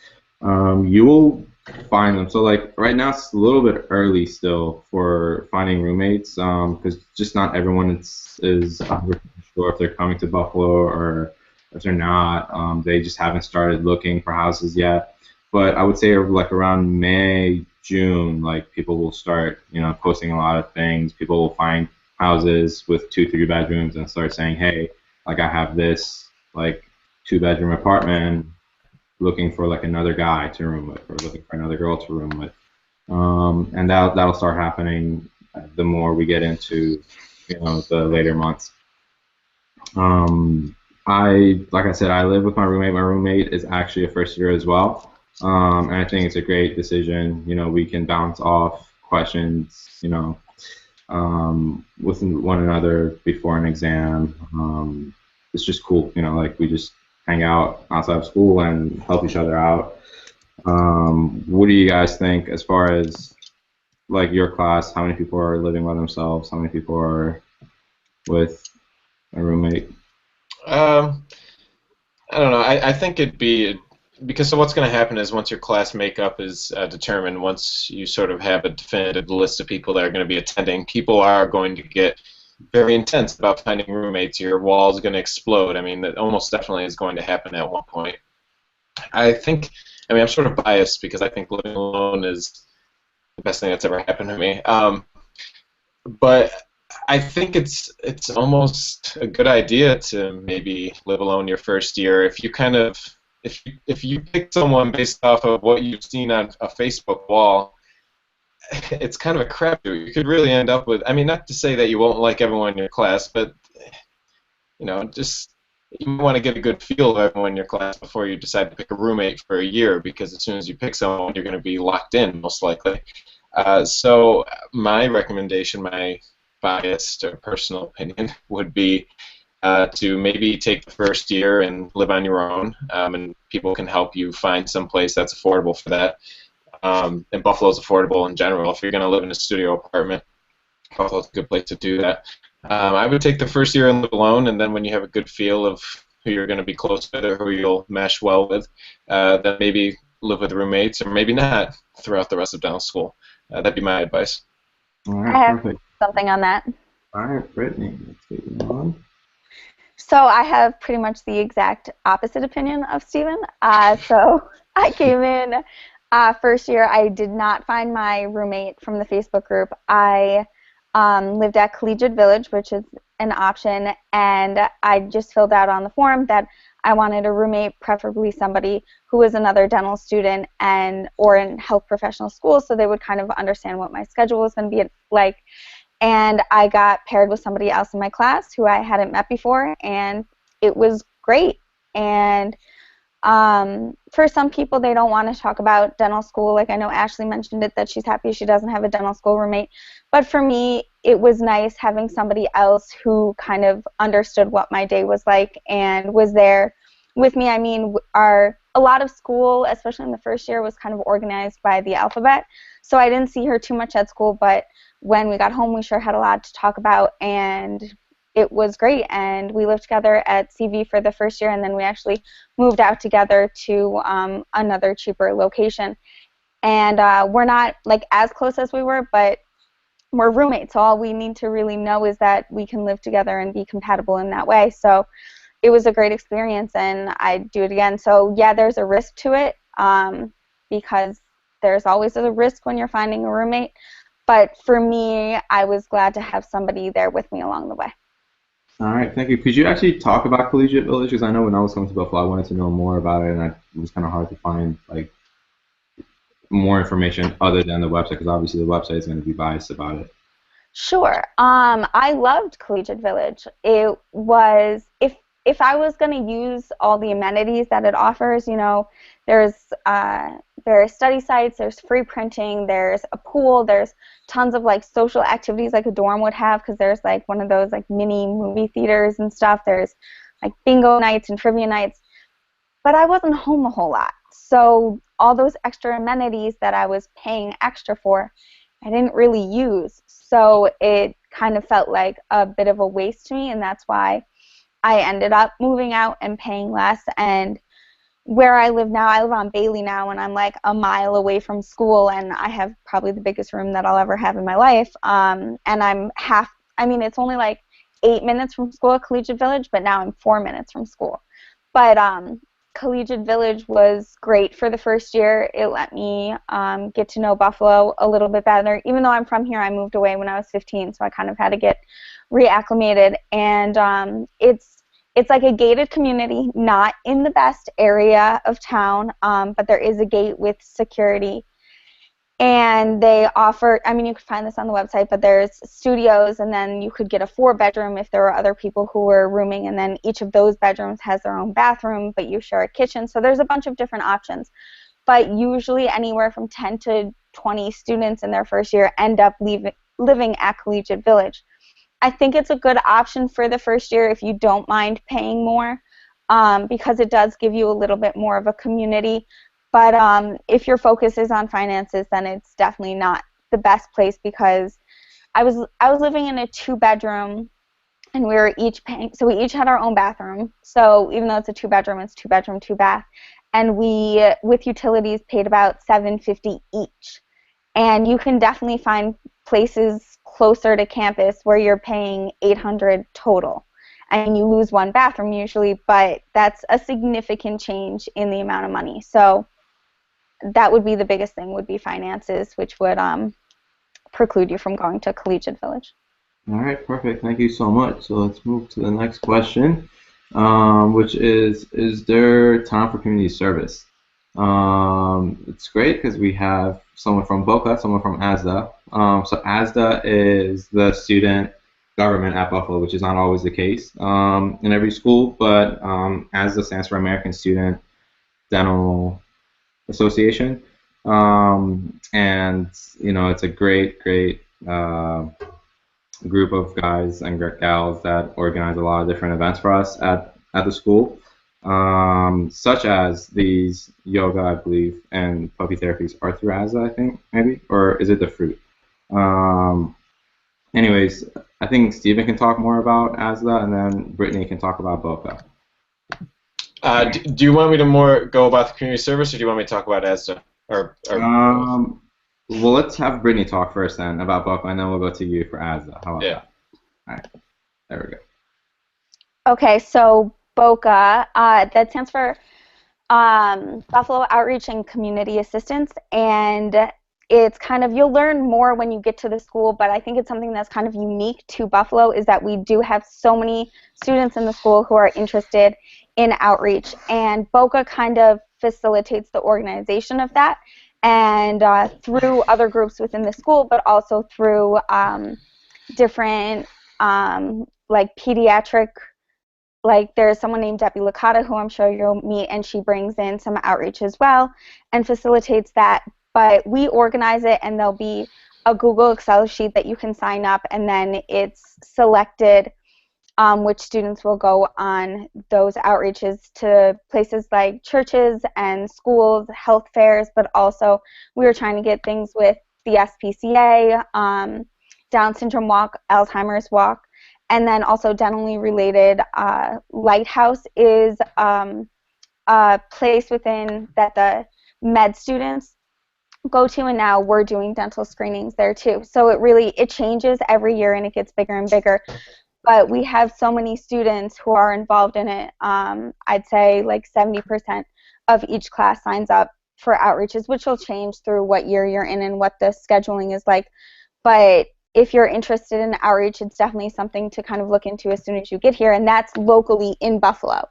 You will find them. So right now it's a little bit early still for finding roommates because just not everyone is 100% sure if they're coming to Buffalo or if they're not. They just haven't started looking for houses yet. But I would say around May, June, people will start posting a lot of things. People will find houses with 2-3 bedrooms and start saying, hey, I have this 2-bedroom apartment, looking for another guy to room with or looking for another girl to room with. And that'll start happening the more we get into the later months. Like I said, I live with my roommate. My roommate is actually a first year as well. And I think it's a great decision. We can bounce off questions, with one another before an exam. It's just cool, we just hang out outside of school and help each other out. What do you guys think as far as your class? How many people are living by themselves? How many people are with a roommate? I don't know. I think it'd be because what's going to happen is once your class makeup is determined, once you sort of have a definitive list of people that are going to be attending, people are going to get very intense about finding roommates. Your wall's going to explode. I mean, that almost definitely is going to happen at one point. I'm sort of biased because I think living alone is the best thing that's ever happened to me. But I think it's almost a good idea to maybe live alone your first year. If you if you pick someone based off of what you've seen on a Facebook wall, it's kind of a crapshoot. You could really end up with, not to say that you won't like everyone in your class, but just you want to get a good feel of everyone in your class before you decide to pick a roommate for a year, because as soon as you pick someone, you're going to be locked in, most likely. So my recommendation, my biased or personal opinion, would be to maybe take the first year and live on your own, and people can help you find some place that's affordable for that. And Buffalo's affordable in general. If you're going to live in a studio apartment, Buffalo's a good place to do that. I would take the first year and live alone, and then when you have a good feel of who you're going to be close with or who you'll mesh well with, then maybe live with roommates or maybe not throughout the rest of dental school. That'd be my advice. All I right, have perfect. something on that. All right, Brittany, let's get you on. So I have pretty much the exact opposite opinion of Steven. So I came in first year. I did not find my roommate from the Facebook group. I lived at Collegiate Village, which is an option, and I just filled out on the form that I wanted a roommate, preferably somebody who was another dental student or in health professional school, so they would kind of understand what my schedule was going to be like. And I got paired with somebody else in my class who I hadn't met before, and it was great. And for some people, they don't want to talk about dental school. Like I know Ashley mentioned it, that she's happy she doesn't have a dental school roommate. But for me, it was nice having somebody else who kind of understood what my day was like and was there with me. I mean, a lot of school, especially in the first year, was kind of organized by the alphabet. So I didn't see her too much at school, but when we got home, we sure had a lot to talk about, and it was great. And we lived together at CV for the first year, and then we actually moved out together to another cheaper location. And we're not like as close as we were, but we're roommates. So all we need to really know is that we can live together and be compatible in that way. So it was a great experience, and I'd do it again. So yeah, there's a risk to it because there's always a risk when you're finding a roommate. But for me, I was glad to have somebody there with me along the way. All right, thank you. Could you actually talk about Collegiate Village? Because I know when I was coming to Buffalo, I wanted to know more about it, and it was kind of hard to find like more information other than the website, because obviously the website is going to be biased about it. Sure. I loved Collegiate Village. It was, if I was going to use all the amenities that it offers, you know, there's various study sites, there's free printing, there's a pool, there's tons of like social activities like a dorm would have, because there's like one of those like mini movie theaters and stuff. There's like bingo nights and trivia nights. But I wasn't home a whole lot. So all those extra amenities that I was paying extra for, I didn't really use. So it kind of felt like a bit of a waste to me, and that's why I ended up moving out and paying less. And where I live now, I live on Bailey now, and I'm like a mile away from school, and I have probably the biggest room that I'll ever have in my life. And it's only like 8 minutes from school at Collegiate Village, but now I'm 4 minutes from school. But Collegiate Village was great for the first year. It let me get to know Buffalo a little bit better. Even though I'm from here, I moved away when I was 15, so I kind of had to get reacclimated. And it's like a gated community, not in the best area of town, but there is a gate with security. And they offer, I mean, you could find this on the website, but there's studios, and then you could get a 4-bedroom if there were other people who were rooming, and then each of those bedrooms has their own bathroom, but you share a kitchen. So there's a bunch of different options. But usually anywhere from 10 to 20 students in their first year end up living at Collegiate Village. I think it's a good option for the first year if you don't mind paying more, because it does give you a little bit more of a community. But if your focus is on finances, then it's definitely not the best place, because I was living in a 2-bedroom, and we were each paying, so we each had our own bathroom. So even though it's a 2-bedroom, it's 2-bedroom, 2-bath, and we, with utilities, paid about $750 each. And you can definitely find places closer to campus where you're paying $800 total. And you lose one bathroom usually, but that's a significant change in the amount of money. So that would be the biggest thing, would be finances, which would preclude you from going to Collegiate Village. All right, perfect. Thank you so much. So let's move to the next question, which is there time for community service? It's great because we have someone from Boca, someone from ASDA. So ASDA is the student government at Buffalo, which is not always the case in every school, but ASDA stands for American Student Dental Association, and you know, it's a great group of guys and gals that organize a lot of different events for us at the school, such as these yoga, I believe, and puppy therapies are through ASDA, I think, maybe, or is it the fruit? Um, Anyways, I think Stephen can talk more about ASDA, and then Brittany can talk about BOCA. Do you want me to more go about the community service, or do you want me to talk about ASDA? Well, let's have Brittany talk first then about BOCA, and then we'll go to you for ASDA. How about that? All right, there we go. Okay, so BOCA, that stands for Buffalo Outreach and Community Assistance, and it's kind of, you'll learn more when you get to the school, but I think it's something that's kind of unique to Buffalo is that we do have so many students in the school who are interested in outreach, and BOCA kind of facilitates the organization of that, and through other groups within the school, but also through different like pediatric, like there's someone named Debbie Licata who I'm sure you'll meet, and she brings in some outreach as well and facilitates that. But we organize it, and there'll be a Google Excel sheet that you can sign up, and then it's selected which students will go on those outreaches to places like churches and schools, health fairs, but also we were trying to get things with the SPCA, Down Syndrome Walk, Alzheimer's Walk, and then also dentally related. Lighthouse is a place within that the med students go to, and now we're doing dental screenings there too. So it changes every year, and it gets bigger and bigger. But we have so many students who are involved in it. I'd say like 70% of each class signs up for outreaches, which will change through what year you're in and what the scheduling is like. But if you're interested in outreach, it's definitely something to kind of look into as soon as you get here, and that's locally in Buffalo.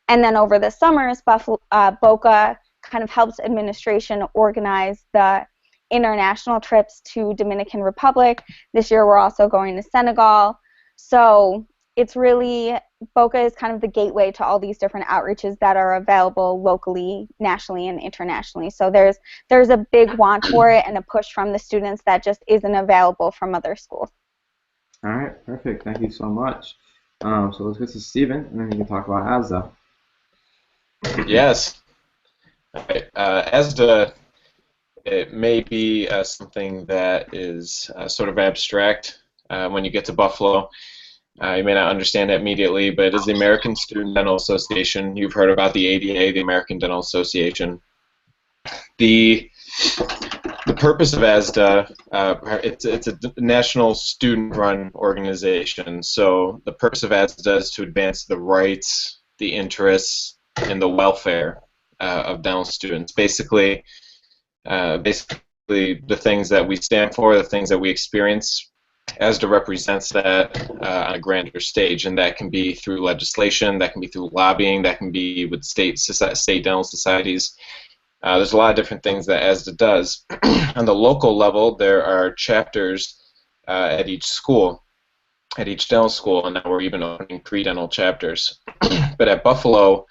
And then over the summers, BOCA kind of helps administration organize the international trips to Dominican Republic. This year we're also going to Senegal. So it's really, BOCA is kind of the gateway to all these different outreaches that are available locally, nationally, and internationally. So there's a big want for it and a push from the students that just isn't available from other schools. All right, perfect. Thank you so much. So let's get to Stephen, and then you can talk about ASDA. Yes. All right. ASDA, it may be something that is sort of abstract when you get to Buffalo. You may not understand it immediately, but it is the American Student Dental Association. You've heard about the ADA, the American Dental Association. The purpose of ASDA, it's a national student-run organization. So the purpose of ASDA is to advance the rights, the interests, and the welfare of dental students. Basically the things that we stand for, the things that we experience. ASDA represents that on a grander stage, and that can be through legislation, that can be through lobbying, that can be with state dental societies. There's a lot of different things that ASDA does. On the local level, there are chapters at each school, at each dental school, and now we're even opening pre-dental chapters. But at Buffalo,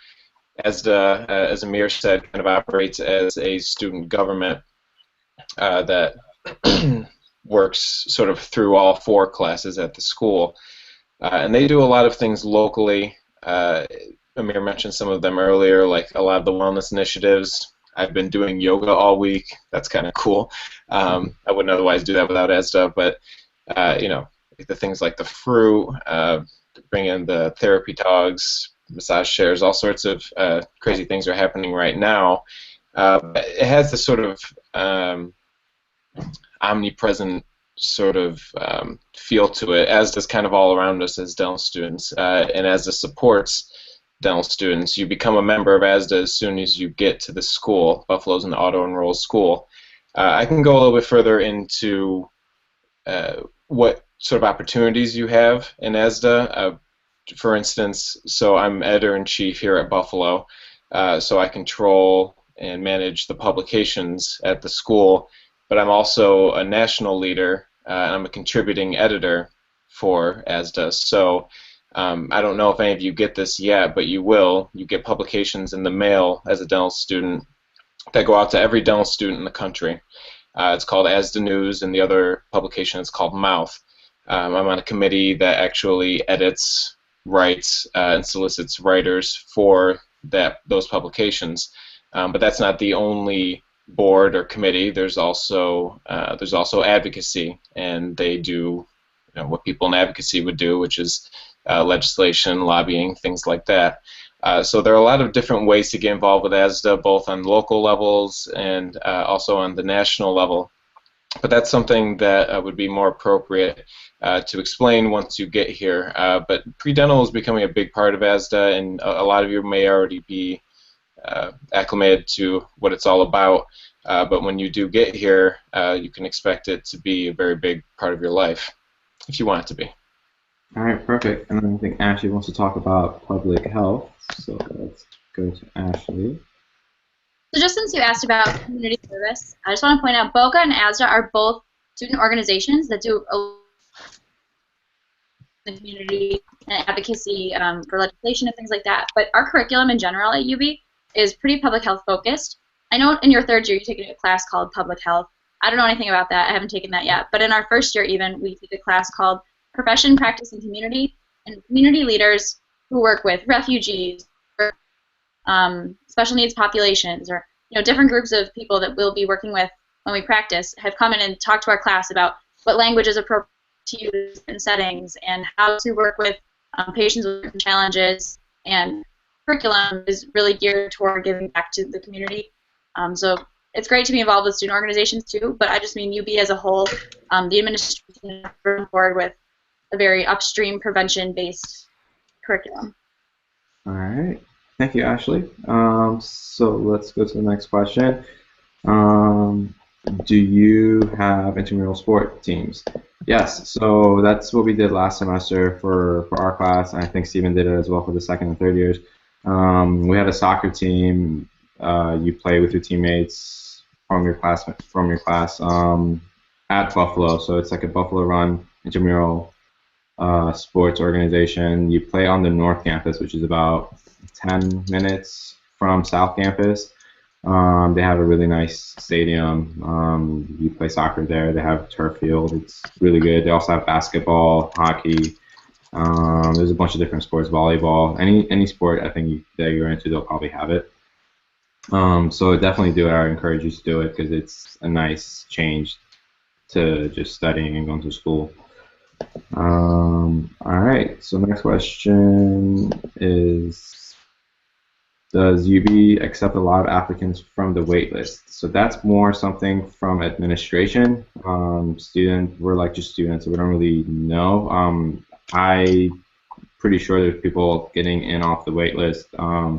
ASDA, as Amir said, kind of operates as a student government that works sort of through all 4 classes at the school. And they do a lot of things locally. Amir mentioned some of them earlier, like a lot of the wellness initiatives. I've been doing yoga all week. That's kind of cool. I wouldn't otherwise do that without ASDA, but you know, the things like the fruit, bring in the therapy dogs, massage chairs, all sorts of crazy things are happening right now. It has this sort of omnipresent sort of feel to it, as does kind of all around us as dental students, and as it supports dental students. You become a member of ASDA as soon as you get to the school. Buffalo's an auto-enroll school. I can go a little bit further into what sort of opportunities you have in ASDA. For instance, so I'm editor-in-chief here at Buffalo, so I control and manage the publications at the school, but I'm also a national leader, and I'm a contributing editor for ASDA. So I don't know if any of you get this yet, but you will. You get publications in the mail as a dental student that go out to every dental student in the country. It's called ASDA News, and the other publication is called Mouth. I'm on a committee that actually edits, writes, and solicits writers for those publications. But that's not the only board or committee. There's also advocacy, and they do what people in advocacy would do, which is legislation, lobbying, things like that. So there are a lot of different ways to get involved with ASDA, both on local levels and also on the national level. But that's something that would be more appropriate to explain once you get here. But pre-dental is becoming a big part of ASDA, and a lot of you may already be acclimated to what it's all about. But when you do get here, you can expect it to be a very big part of your life, if you want it to be. All right, perfect. And then I think Ashley wants to talk about public health. So let's go to Ashley. So just since you asked about community service, I just want to point out BOCA and ASDA are both student organizations that do the community and advocacy for legislation and things like that. But our curriculum in general at UB is pretty public health focused. I know in your third year you're taking a class called public health. I don't know anything about that. I haven't taken that yet. But in our first year even, we take a class called Profession, Practice, and Community, and community leaders who work with refugees, or, special needs populations, or different groups of people that we'll be working with when we practice have come in and talked to our class about what language is appropriate to use in settings and how to work with patients with challenges. And curriculum is really geared toward giving back to the community. So it's great to be involved with student organizations too, but I just mean UB as a whole, the administration is on board with a very upstream prevention-based curriculum. All right. Thank you, Ashley. So let's go to the next question. Do you have intramural sport teams? Yes. So that's what we did last semester for our class. And I think Stephen did it as well for the second and third years. We had a soccer team. You play with your teammates from your class at Buffalo. So it's like a Buffalo run intramural sports organization. You play on the North Campus, which is about 10 minutes from South Campus. They have a really nice stadium. You play soccer there. They have a turf field. It's really good. They also have basketball, hockey. There's a bunch of different sports, volleyball. Any sport I think that you're into, they'll probably have it. So definitely do it. I encourage you to do it because it's a nice change to just studying and going to school. All right, so next question is, does UB accept a lot of applicants from the wait list? So that's more something from administration. We're like just students, so we don't really know. I'm pretty sure there's people getting in off the wait list. I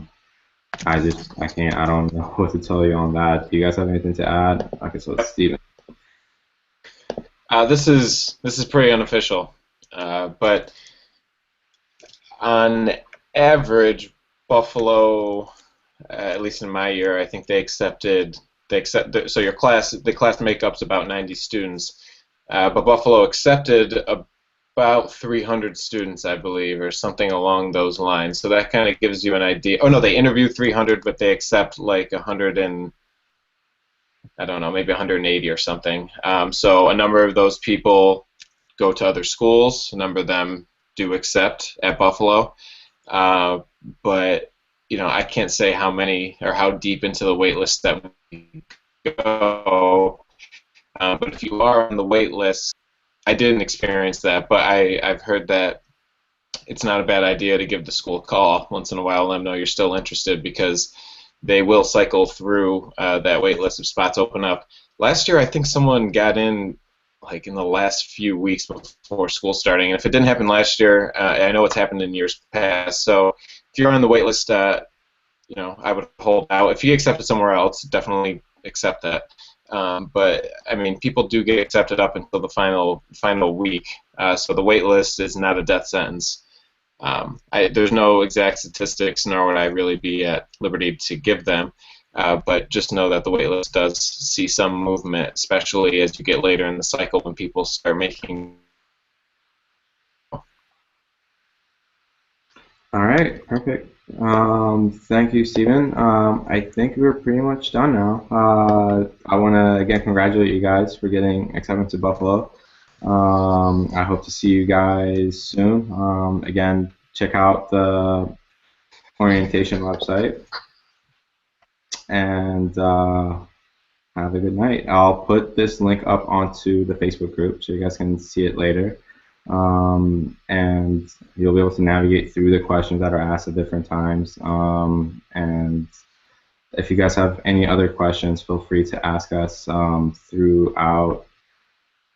don't know what to tell you on that. Do you guys have anything to add? Okay, so it's Steven. This is pretty unofficial, but on average, Buffalo, at least in my year, I think so your class, the class makeup's about 90 students, but Buffalo accepted about 300 students, I believe, or something along those lines. So that kind of gives you an idea. Oh no, they interview 300, but they accept like 100 and I don't know, maybe 180 or something. So a number of those people go to other schools. A number of them do accept at Buffalo. But I can't say how many or how deep into the wait list that we go. But if you are on the wait list, I didn't experience that, but I've heard that it's not a bad idea to give the school a call once in a while and let them know you're still interested, because they will cycle through that wait list if spots open up. Last year, I think someone got in like in the last few weeks before school starting, and if it didn't happen last year, I know it's happened in years past. So if you're on the wait list, I would hold out. If you accepted somewhere else, definitely accept that. But I mean, people do get accepted up until the final week. So the wait list is not a death sentence. There's no exact statistics, nor would I really be at liberty to give them. But just know that the wait list does see some movement, especially as you get later in the cycle when people start making. All right, perfect. Thank you, Stephen. I think we're pretty much done now. I want to again congratulate you guys for getting accepted to Buffalo. I hope to see you guys soon. Again, check out the orientation website, and have a good night. I'll put this link up onto the Facebook group so you guys can see it later. And you'll be able to navigate through the questions that are asked at different times. And if you guys have any other questions, feel free to ask us throughout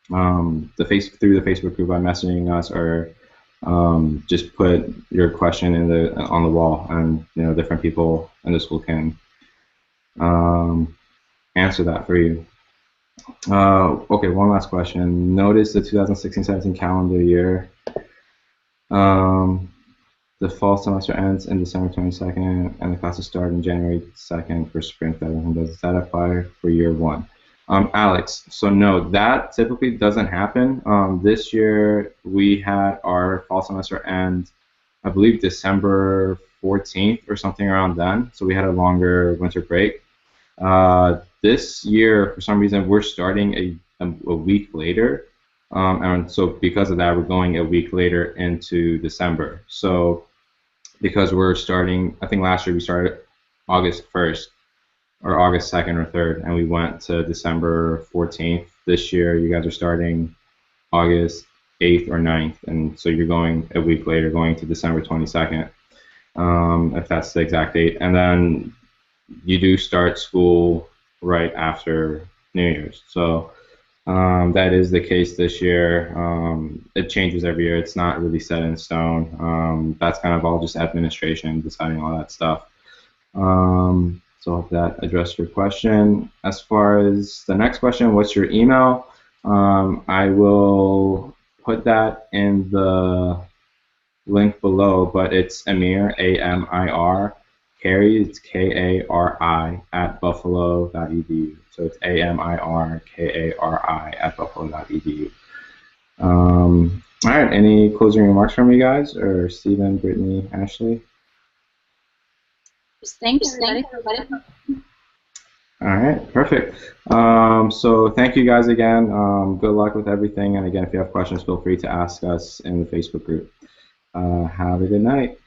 through the Facebook group by messaging us, or just put your question on the wall, and different people in the school can answer that for you. Okay, one last question. Notice the 2016-17 calendar year. The fall semester ends in December 22nd, and the classes start in January 2nd for spring. Does that apply for year one? Alex, so no, that typically doesn't happen. This year we had our fall semester end, I believe December 14th or something around then, so we had a longer winter break. This year, for some reason, we're starting a week later, and so because of that, we're going a week later into December. So because we're starting, I think last year we started August 1st or August 2nd or 3rd, and we went to December 14th. This year, you guys are starting August 8th or 9th, and so you're going a week later, going to December 22nd, if that's the exact date. And then you do start school right after New Year's. So that is the case this year. It changes every year. It's not really set in stone. That's kind of all just administration deciding all that stuff. So I hope that addressed your question. As far as the next question, what's your email? I will put that in the link below, but it's Amir, A-M-I-R, Kari, it's K-A-R-I, at buffalo.edu. So it's A-M-I-R-K-A-R-I at buffalo.edu. All right, any closing remarks from you guys, or Stephen, Brittany, Ashley? Thanks, everybody. All right, perfect. So thank you guys again. Good luck with everything. And again, if you have questions, feel free to ask us in the Facebook group. Have a good night.